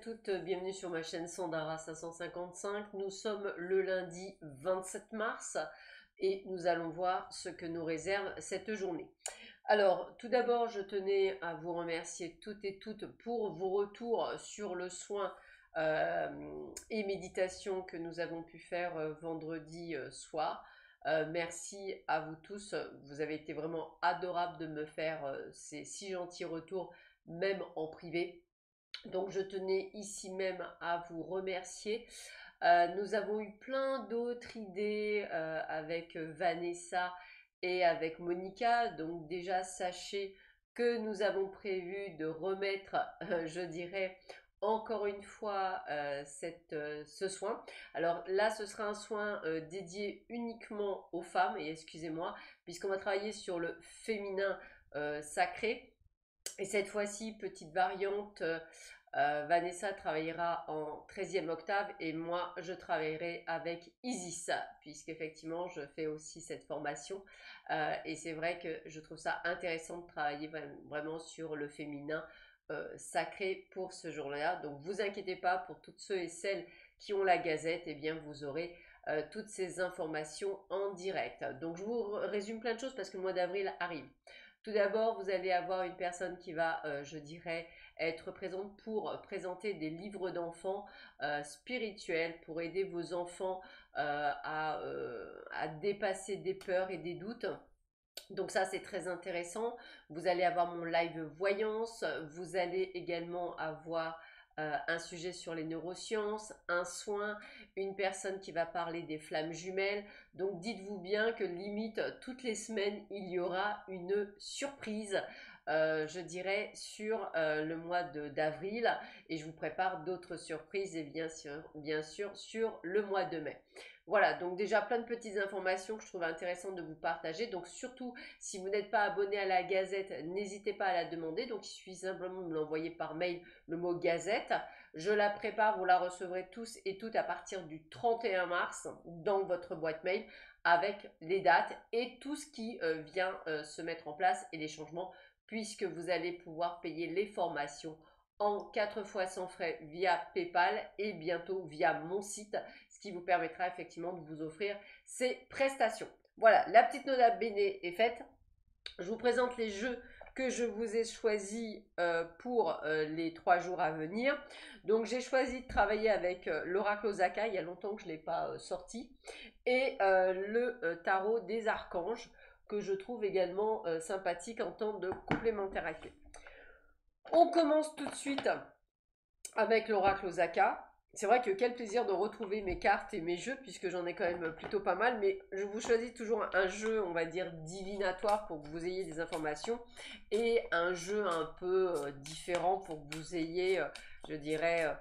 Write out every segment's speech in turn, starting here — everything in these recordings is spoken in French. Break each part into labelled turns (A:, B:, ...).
A: toutes, bienvenue sur ma chaîne Sandara 555. Nous sommes le lundi 27 mars et nous allons voir ce que nous réserve cette journée. Alors, tout d'abord, je tenais à vous remercier toutes et toutes pour vos retours sur le soin et méditation que nous avons pu faire vendredi soir. Merci à vous tous, vous avez été vraiment adorables de me faire ces si gentils retours, même en privé. Donc je tenais ici même à vous remercier. Nous avons eu plein d'autres idées avec Vanessa et avec Monica. Donc déjà sachez que nous avons prévu de remettre, je dirais, encore une fois ce soin. Alors là, ce sera un soin dédié uniquement aux femmes, et excusez-moi, puisqu'on va travailler sur le féminin sacré. Et cette fois-ci, petite variante, Vanessa travaillera en 13e octave et moi, je travaillerai avec Isis, puisqu'effectivement, je fais aussi cette formation. Et c'est vrai que je trouve ça intéressant de travailler vraiment sur le féminin sacré pour ce jour-là. Donc, vous inquiétez pas, pour toutes ceux et celles qui ont la gazette, eh bien, vous aurez toutes ces informations en direct. Donc, je vous résume plein de choses parce que le mois d'avril arrive. Tout d'abord, vous allez avoir une personne qui va, je dirais, être présente pour présenter des livres d'enfants spirituels pour aider vos enfants à dépasser des peurs et des doutes. Donc ça, c'est très intéressant. Vous allez avoir mon live voyance. Vous allez également avoir un sujet sur les neurosciences, un soin, une personne qui va parler des flammes jumelles. Donc dites-vous bien que limite toutes les semaines, il y aura une surprise. Je dirais sur le mois d'avril, et je vous prépare d'autres surprises et bien sûr sur le mois de mai. Voilà, donc déjà plein de petites informations que je trouve intéressantes de vous partager. Donc surtout, si vous n'êtes pas abonné à la Gazette, n'hésitez pas à la demander. Donc il suffit simplement de me l'envoyer par mail, le mot Gazette. Je la prépare, vous la recevrez tous et toutes à partir du 31 mars dans votre boîte mail avec les dates et tout ce qui vient se mettre en place et les changements, puisque vous allez pouvoir payer les formations en 4 fois sans frais via PayPal et bientôt via mon site, ce qui vous permettra effectivement de vous offrir ces prestations. Voilà, la petite nota bene est faite. Je vous présente les jeux que je vous ai choisis pour les 3 jours à venir. Donc j'ai choisi de travailler avec l'oracle Osaka, il y a longtemps que je ne l'ai pas sorti, et le tarot des archanges, que je trouve également sympathique en temps de complémentarité. On commence tout de suite avec l'oracle Osaka. C'est vrai que quel plaisir de retrouver mes cartes et mes jeux, puisque j'en ai quand même plutôt pas mal, mais je vous choisis toujours un jeu, on va dire, divinatoire pour que vous ayez des informations, et un jeu un peu différent pour que vous ayez, je dirais,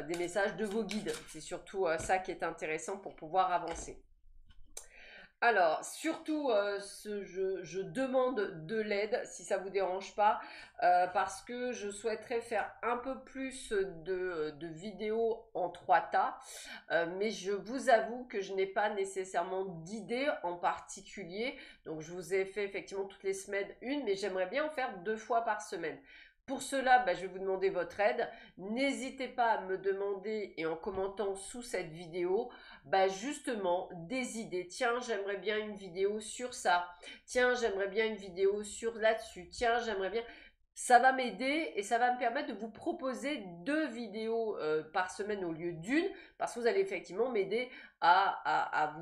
A: des messages de vos guides. C'est surtout ça qui est intéressant pour pouvoir avancer. Alors, surtout, je demande de l'aide, si ça ne vous dérange pas, parce que je souhaiterais faire un peu plus de vidéos en 3 tas, mais je vous avoue que je n'ai pas nécessairement d'idée en particulier. Donc, je vous ai fait effectivement toutes les semaines une, mais j'aimerais bien en faire 2 fois par semaine. Pour cela, je vais vous demander votre aide. N'hésitez pas à me demander, et en commentant sous cette vidéo, justement des idées. Tiens, j'aimerais bien une vidéo sur ça. Tiens, j'aimerais bien une vidéo sur là-dessus. Tiens, j'aimerais bien. Ça va m'aider et ça va me permettre de vous proposer 2 vidéos par semaine au lieu d'une, parce que vous allez effectivement m'aider à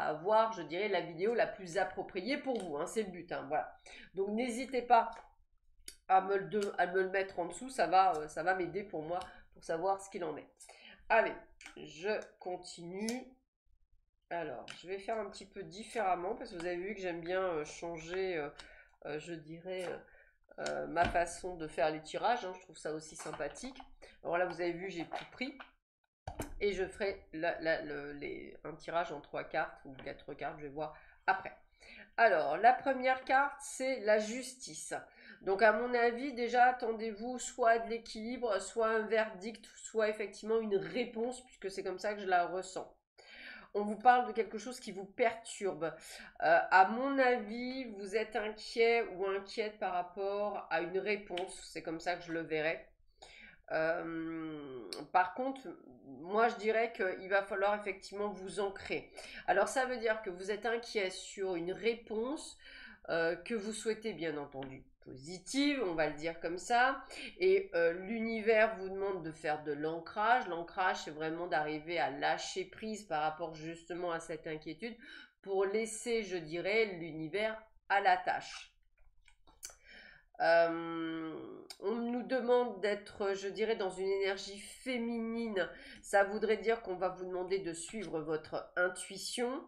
A: avoir, je dirais, la vidéo la plus appropriée pour vous. Hein, c'est le but. Hein, voilà. Donc n'hésitez pas à me le mettre en dessous. Ça va m'aider pour moi pour savoir ce qu'il en est. Allez, je continue. Alors, je vais faire un petit peu différemment parce que vous avez vu que j'aime bien changer, je dirais, ma façon de faire les tirages. Hein, je trouve ça aussi sympathique. Alors là, vous avez vu, j'ai tout pris. Et je ferai un tirage en 3 cartes ou 4 cartes, je vais voir après. Alors, la première carte, c'est la justice. Donc, à mon avis, déjà, attendez-vous soit de l'équilibre, soit un verdict, soit effectivement une réponse, puisque c'est comme ça que je la ressens. On vous parle de quelque chose qui vous perturbe. À mon avis, vous êtes inquiet ou inquiète par rapport à une réponse. C'est comme ça que je le verrai. Par contre, moi je dirais qu'il va falloir effectivement vous ancrer. Alors ça veut dire que vous êtes inquiet sur une réponse que vous souhaitez bien entendu positive, on va le dire comme ça, et l'univers vous demande de faire de l'ancrage. L'ancrage, c'est vraiment d'arriver à lâcher prise par rapport justement à cette inquiétude pour laisser, je dirais, l'univers à la tâche. On nous demande d'être, je dirais, dans une énergie féminine. Ça voudrait dire qu'on va vous demander de suivre votre intuition.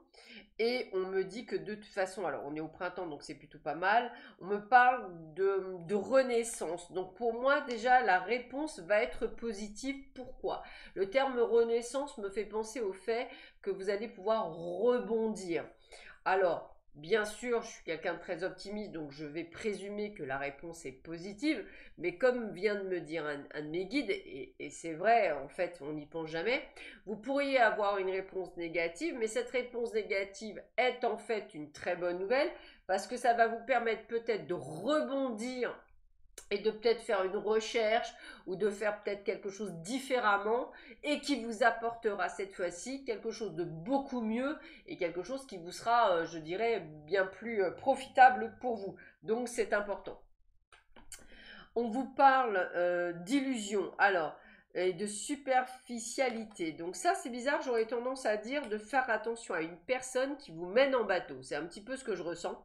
A: Et on me dit que de toute façon, alors on est au printemps, donc c'est plutôt pas mal. On me parle de renaissance. Donc pour moi, déjà, la réponse va être positive. Pourquoi? Le terme renaissance me fait penser au fait que vous allez pouvoir rebondir. Alors, bien sûr, je suis quelqu'un de très optimiste, donc je vais présumer que la réponse est positive, mais comme vient de me dire un de mes guides, et c'est vrai, en fait, on n'y pense jamais, vous pourriez avoir une réponse négative, mais cette réponse négative est en fait une très bonne nouvelle, parce que ça va vous permettre peut-être de rebondir et de peut-être faire une recherche ou de faire peut-être quelque chose différemment et qui vous apportera cette fois-ci quelque chose de beaucoup mieux et quelque chose qui vous sera, je dirais, bien plus profitable pour vous. Donc c'est important. On vous parle d'illusion. Alors, et de superficialité. Donc ça, c'est bizarre, j'aurais tendance à dire de faire attention à une personne qui vous mène en bateau. C'est un petit peu ce que je ressens.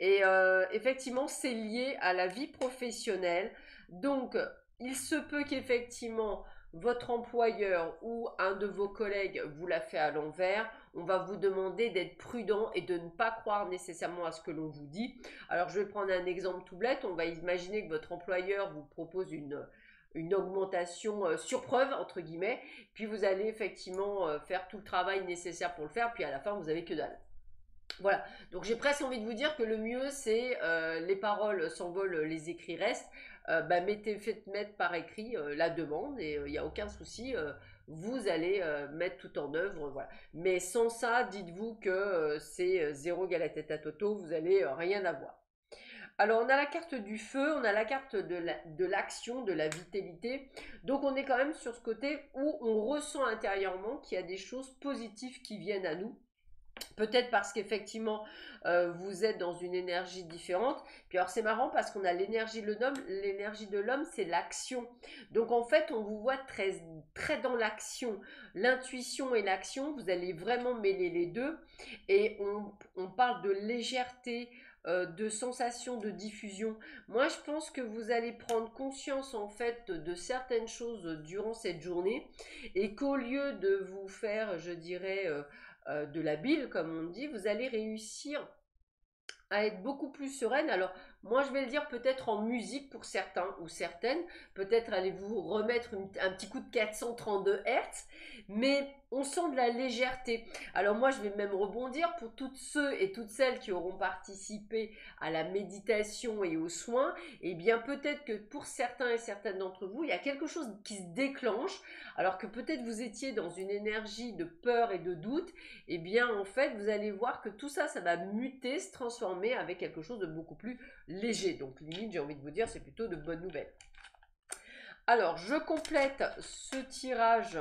A: Et effectivement, c'est lié à la vie professionnelle. Donc, il se peut qu'effectivement, votre employeur ou un de vos collègues vous l'a fait à l'envers. On va vous demander d'être prudent et de ne pas croire nécessairement à ce que l'on vous dit. Alors, je vais prendre un exemple tout bête. On va imaginer que votre employeur vous propose une augmentation sur preuve, entre guillemets. Puis, vous allez effectivement faire tout le travail nécessaire pour le faire. Puis, à la fin, vous n'avez que dalle. Voilà, donc j'ai presque envie de vous dire que le mieux c'est les paroles s'envolent, les écrits restent. Faites mettre par écrit la demande et il n'y a aucun souci, vous allez mettre tout en œuvre, voilà. Mais sans ça, dites-vous que c'est zéro égale à tête à Toto, vous allez rien avoir. Alors on a la carte du feu, on a la carte de l'action, de la vitalité. Donc on est quand même sur ce côté où on ressent intérieurement qu'il y a des choses positives qui viennent à nous. Peut-être parce qu'effectivement, vous êtes dans une énergie différente. Puis alors c'est marrant parce qu'on a l'énergie de l'homme, c'est l'action. Donc en fait, on vous voit très, très dans l'action. L'intuition et l'action, vous allez vraiment mêler les deux. Et on parle de légèreté, de sensation de diffusion. Moi, je pense que vous allez prendre conscience en fait de certaines choses durant cette journée et qu'au lieu de vous faire, je dirais, de la bile, comme on dit, vous allez réussir à être beaucoup plus sereine. Alors, moi, je vais le dire peut-être en musique pour certains ou certaines. Peut-être allez-vous remettre un petit coup de 432 Hertz, mais on sent de la légèreté. Alors, moi, je vais même rebondir pour toutes ceux et toutes celles qui auront participé à la méditation et aux soins. Eh bien, peut-être que pour certains et certaines d'entre vous, il y a quelque chose qui se déclenche, alors que peut-être vous étiez dans une énergie de peur et de doute. Eh bien, en fait, vous allez voir que tout ça, ça va muter, se transformer avec quelque chose de beaucoup plus léger. Donc, limite, j'ai envie de vous dire, c'est plutôt de bonnes nouvelles. Alors, je complète ce tirage.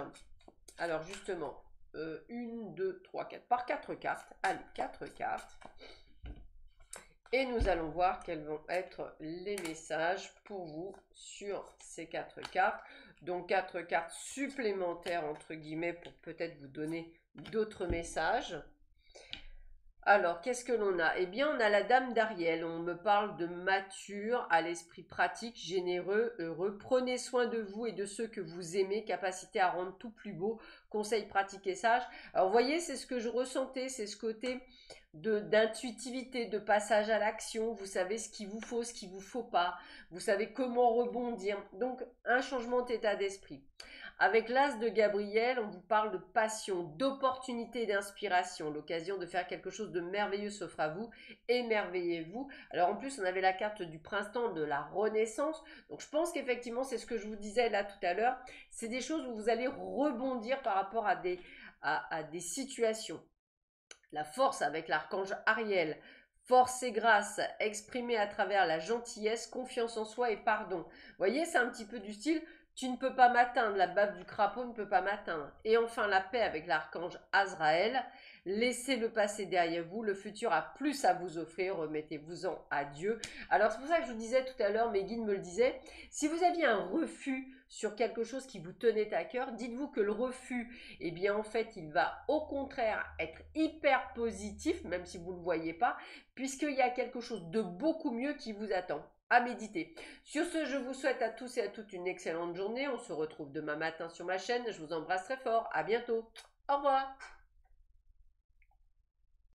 A: Alors, justement, 1, 2, 3, 4, par 4 cartes. Allez, 4 cartes. Et nous allons voir quels vont être les messages pour vous sur ces 4 cartes. Donc, 4 cartes supplémentaires, entre guillemets, pour peut-être vous donner d'autres messages. Alors, qu'est-ce que l'on a? Eh bien, on a la dame d'Ariel. On me parle de mature, à l'esprit pratique, généreux, heureux. Prenez soin de vous et de ceux que vous aimez, capacité à rendre tout plus beau, conseils pratiques et sages. Alors, vous voyez, c'est ce que je ressentais, c'est ce côté d'intuitivité, de passage à l'action. Vous savez ce qu'il vous faut, ce qu'il vous faut pas. Vous savez comment rebondir. Donc, un changement d'état d'esprit. Avec l'As de Gabriel, on vous parle de passion, d'opportunité, d'inspiration, l'occasion de faire quelque chose de merveilleux s'offre à vous, émerveillez-vous. Alors en plus, on avait la carte du printemps, de la renaissance, donc je pense qu'effectivement, c'est ce que je vous disais là tout à l'heure, c'est des choses où vous allez rebondir par rapport à des situations. La force avec l'archange Ariel, force et grâce exprimée à travers la gentillesse, confiance en soi et pardon. Vous voyez, c'est un petit peu du style, Tu ne peux pas m'atteindre, la bave du crapaud ne peut pas m'atteindre. Et enfin, la paix avec l'archange Azraël. Laissez le passé derrière vous, le futur a plus à vous offrir, remettez-vous-en à Dieu. Alors c'est pour ça que je vous disais tout à l'heure, mes guides me le disaient, si vous aviez un refus sur quelque chose qui vous tenait à cœur, dites-vous que le refus, eh bien en fait, il va au contraire être hyper positif, même si vous ne le voyez pas, puisqu'il y a quelque chose de beaucoup mieux qui vous attend. À méditer. Sur ce, je vous souhaite à tous et à toutes une excellente journée. On se retrouve demain matin sur ma chaîne. Je vous embrasse très fort. À bientôt. Au revoir.